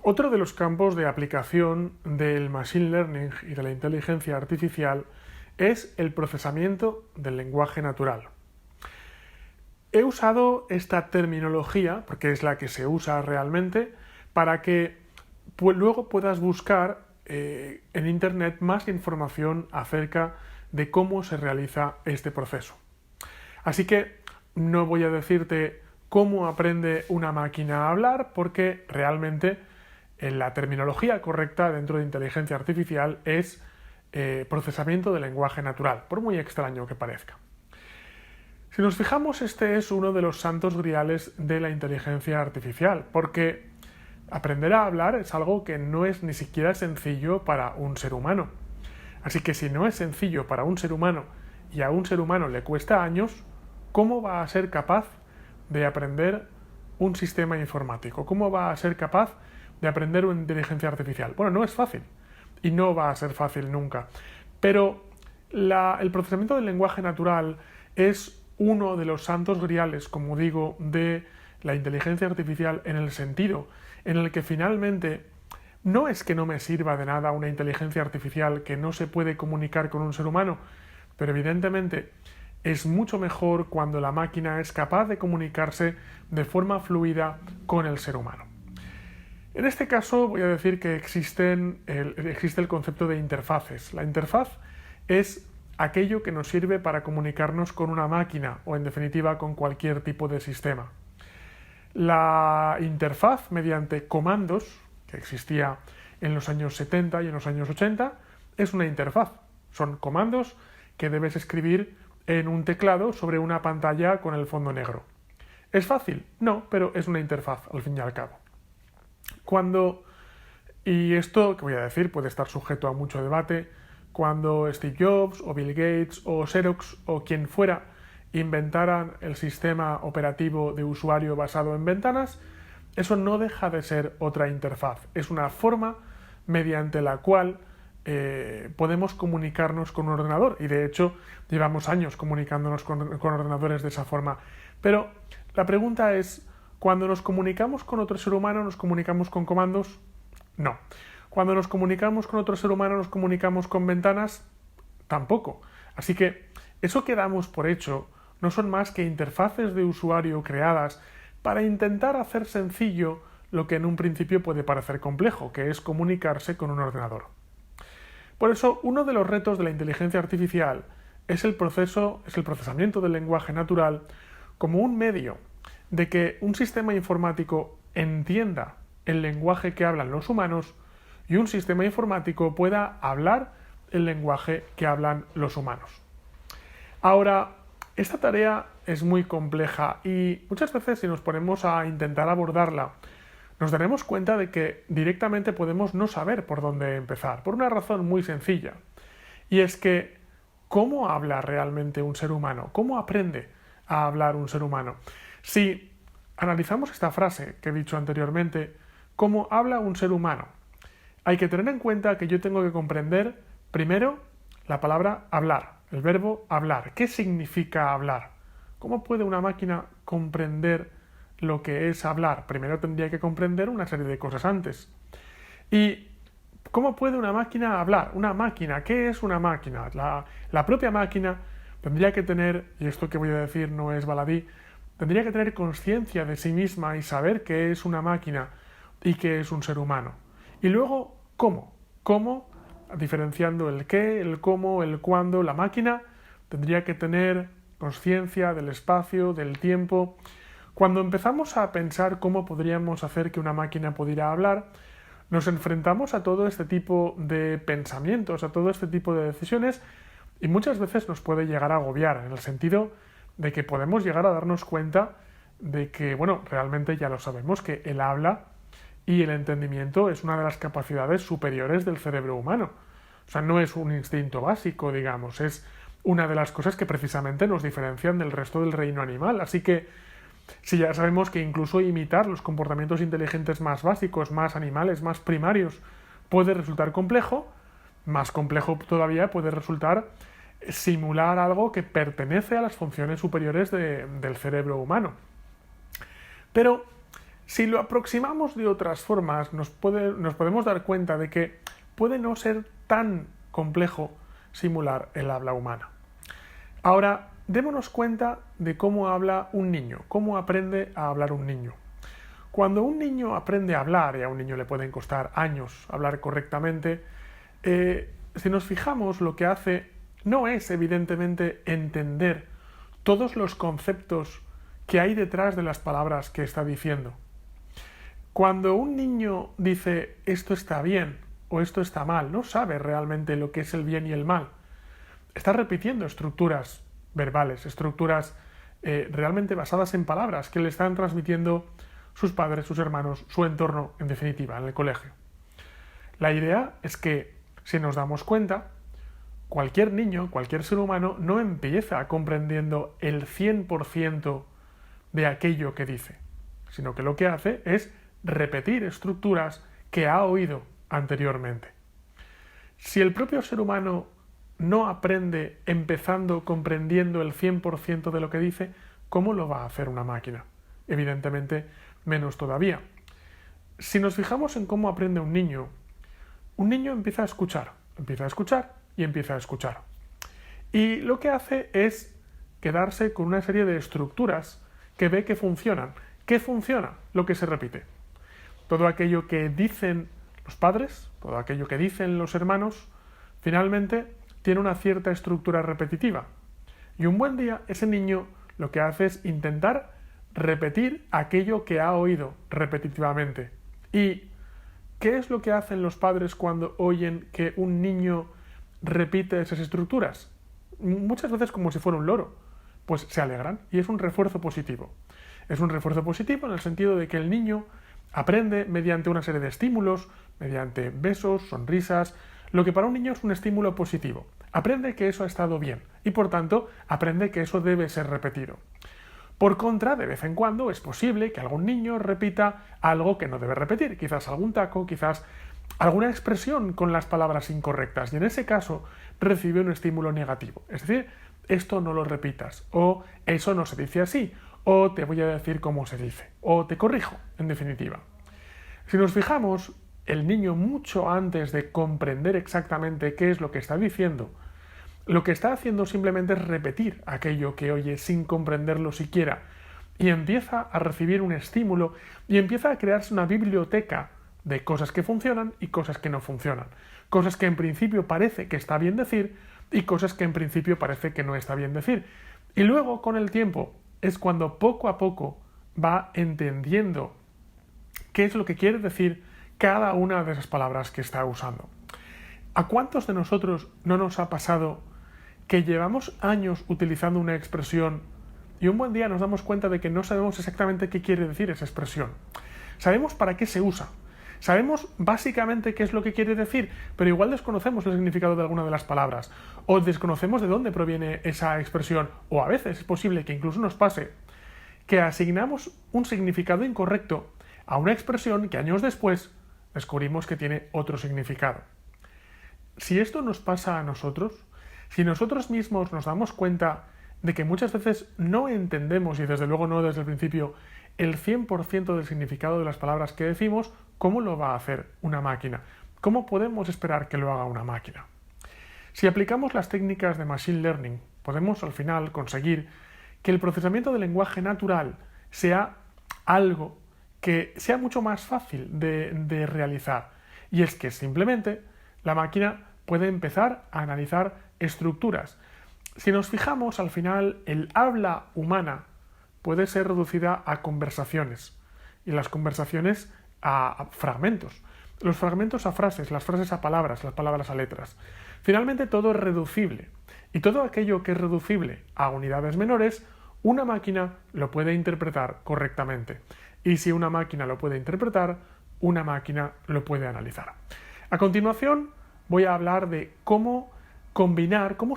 Otro de los campos de aplicación del Machine Learning y de la inteligencia artificial es el procesamiento del lenguaje natural. He usado esta terminología, porque es la que se usa realmente, para que luego puedas buscar en Internet más información acerca de cómo se realiza este proceso. Así que no voy a decirte cómo aprende una máquina a hablar, porque realmente la terminología correcta dentro de inteligencia artificial es procesamiento del lenguaje natural, por muy extraño que parezca. Si nos fijamos, este es uno de los santos griales de la inteligencia artificial, porque aprender a hablar es algo que no es ni siquiera sencillo para un ser humano. Así que si no es sencillo para un ser humano y a un ser humano le cuesta años, ¿cómo va a ser capaz de aprender un sistema informático? ¿Cómo va a ser capaz de aprender una inteligencia artificial? Bueno, no es fácil y no va a ser fácil nunca. Pero el procesamiento del lenguaje natural es uno de los santos griales, como digo, de la inteligencia artificial, en el sentido en el que finalmente no es que no me sirva de nada una inteligencia artificial que no se puede comunicar con un ser humano, pero evidentemente es mucho mejor cuando la máquina es capaz de comunicarse de forma fluida con el ser humano. En este caso voy a decir que existe el concepto de interfaces. La interfaz es aquello que nos sirve para comunicarnos con una máquina o, en definitiva, con cualquier tipo de sistema. La interfaz mediante comandos, que existía en los años 70 y en los años 80, es una interfaz. Son comandos que debes escribir en un teclado sobre una pantalla con el fondo negro. ¿Es fácil? No, pero es una interfaz, al fin y al cabo. Y esto que voy a decir puede estar sujeto a mucho debate, cuando Steve Jobs o Bill Gates o Xerox o quien fuera inventaran el sistema operativo de usuario basado en ventanas, eso no deja de ser otra interfaz. Es una forma mediante la cual podemos comunicarnos con un ordenador, y de hecho llevamos años comunicándonos con ordenadores de esa forma. Pero la pregunta es, ¿cuando nos comunicamos con otro ser humano nos comunicamos con comandos? No. Cuando nos comunicamos con otro ser humano nos comunicamos con ventanas, tampoco. Así que eso que damos por hecho no son más que interfaces de usuario creadas para intentar hacer sencillo lo que en un principio puede parecer complejo, que es comunicarse con un ordenador. Por eso, uno de los retos de la inteligencia artificial es el procesamiento del lenguaje natural como un medio de que un sistema informático entienda el lenguaje que hablan los humanos y un sistema informático pueda hablar el lenguaje que hablan los humanos. Ahora, esta tarea es muy compleja y muchas veces, si nos ponemos a intentar abordarla, nos daremos cuenta de que directamente podemos no saber por dónde empezar, por una razón muy sencilla. Y es que, ¿cómo habla realmente un ser humano? ¿Cómo aprende a hablar un ser humano? Si analizamos esta frase que he dicho anteriormente, ¿cómo habla un ser humano? Hay que tener en cuenta que yo tengo que comprender, primero, la palabra hablar, el verbo hablar. ¿Qué significa hablar? ¿Cómo puede una máquina comprender lo que es hablar? Primero tendría que comprender una serie de cosas antes. ¿Y cómo puede una máquina hablar? Una máquina, ¿qué es una máquina? La propia máquina tendría que tener, y esto que voy a decir no es baladí, tendría que tener conciencia de sí misma y saber qué es una máquina y qué es un ser humano. Y luego, ¿cómo? ¿Cómo? Diferenciando el qué, el cómo, el cuándo. La máquina tendría que tener conciencia del espacio, del tiempo. Cuando empezamos a pensar cómo podríamos hacer que una máquina pudiera hablar, nos enfrentamos a todo este tipo de pensamientos, a todo este tipo de decisiones, y muchas veces nos puede llegar a agobiar, en el sentido de que podemos llegar a darnos cuenta de que, bueno, realmente ya lo sabemos, que el habla y el entendimiento es una de las capacidades superiores del cerebro humano. O sea, no es un instinto básico, digamos, es una de las cosas que precisamente nos diferencian del resto del reino animal. Así que, si ya sabemos que incluso imitar los comportamientos inteligentes más básicos, más animales, más primarios, puede resultar complejo, más complejo todavía puede resultar simular algo que pertenece a las funciones superiores del cerebro humano. Pero Si lo aproximamos de otras formas, nos podemos dar cuenta de que puede no ser tan complejo simular el habla humana. Ahora, démonos cuenta de cómo habla un niño, cómo aprende a hablar un niño. Cuando un niño aprende a hablar, y a un niño le pueden costar años hablar correctamente, si nos fijamos, lo que hace no es evidentemente entender todos los conceptos que hay detrás de las palabras que está diciendo. Cuando un niño dice esto está bien o esto está mal, no sabe realmente lo que es el bien y el mal. Está repitiendo estructuras verbales, estructuras realmente basadas en palabras que le están transmitiendo sus padres, sus hermanos, su entorno, en definitiva, en el colegio. La idea es que, si nos damos cuenta, cualquier niño, cualquier ser humano, no empieza comprendiendo el 100% de aquello que dice, sino que lo que hace es repetir estructuras que ha oído anteriormente. Si el propio ser humano no aprende empezando comprendiendo el 100% de lo que dice, ¿cómo lo va a hacer una máquina? Evidentemente, menos todavía. Si nos fijamos en cómo aprende un niño empieza a escuchar y empieza a escuchar. Y lo que hace es quedarse con una serie de estructuras que ve que funcionan. ¿Qué funciona? Lo que se repite. Todo aquello que dicen los padres, todo aquello que dicen los hermanos, finalmente tiene una cierta estructura repetitiva. Y un buen día ese niño lo que hace es intentar repetir aquello que ha oído repetitivamente. ¿Y qué es lo que hacen los padres cuando oyen que un niño repite esas estructuras? Muchas veces como si fuera un loro. Pues se alegran y es un refuerzo positivo. Es un refuerzo positivo en el sentido de que el niño aprende mediante una serie de estímulos, mediante besos, sonrisas, lo que para un niño es un estímulo positivo. Aprende que eso ha estado bien y por tanto aprende que eso debe ser repetido. Por contra, de vez en cuando es posible que algún niño repita algo que no debe repetir, quizás algún taco, quizás alguna expresión con las palabras incorrectas, y en ese caso recibe un estímulo negativo. Es decir, esto no lo repitas, o eso no se dice así, o te voy a decir cómo se dice, o te corrijo, en definitiva. Si nos fijamos, el niño mucho antes de comprender exactamente qué es lo que está diciendo, lo que está haciendo simplemente es repetir aquello que oye sin comprenderlo siquiera, y empieza a recibir un estímulo y empieza a crearse una biblioteca de cosas que funcionan y cosas que no funcionan, cosas que en principio parece que está bien decir y cosas que en principio parece que no está bien decir. Y luego, con el tiempo, es cuando poco a poco va entendiendo qué es lo que quiere decir cada una de esas palabras que está usando. ¿A cuántos de nosotros no nos ha pasado que llevamos años utilizando una expresión y un buen día nos damos cuenta de que no sabemos exactamente qué quiere decir esa expresión? Sabemos para qué se usa, sabemos básicamente qué es lo que quiere decir, pero igual desconocemos el significado de alguna de las palabras, o desconocemos de dónde proviene esa expresión, o a veces es posible que incluso nos pase que asignamos un significado incorrecto a una expresión que años después descubrimos que tiene otro significado. Si esto nos pasa a nosotros, si nosotros mismos nos damos cuenta de que muchas veces no entendemos, y desde luego no desde el principio, el 100% del significado de las palabras que decimos, ¿cómo lo va a hacer una máquina? ¿Cómo podemos esperar que lo haga una máquina? Si aplicamos las técnicas de Machine Learning, podemos al final conseguir que el procesamiento del lenguaje natural sea algo que sea mucho más fácil de realizar. Y es que simplemente la máquina puede empezar a analizar estructuras. Si nos fijamos, al final el habla humana puede ser reducida a conversaciones y las conversaciones a fragmentos, los fragmentos a frases, las frases a palabras, las palabras a letras. Finalmente todo es reducible y todo aquello que es reducible a unidades menores, una máquina lo puede interpretar correctamente. Y si una máquina lo puede interpretar, una máquina lo puede analizar. A continuación voy a hablar de cómo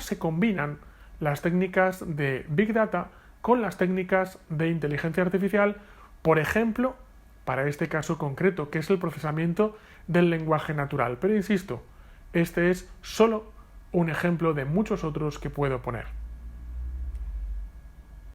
se combinan las técnicas de Big Data con las técnicas de inteligencia artificial, por ejemplo, para este caso concreto, que es el procesamiento del lenguaje natural. Pero insisto, este es solo un ejemplo de muchos otros que puedo poner.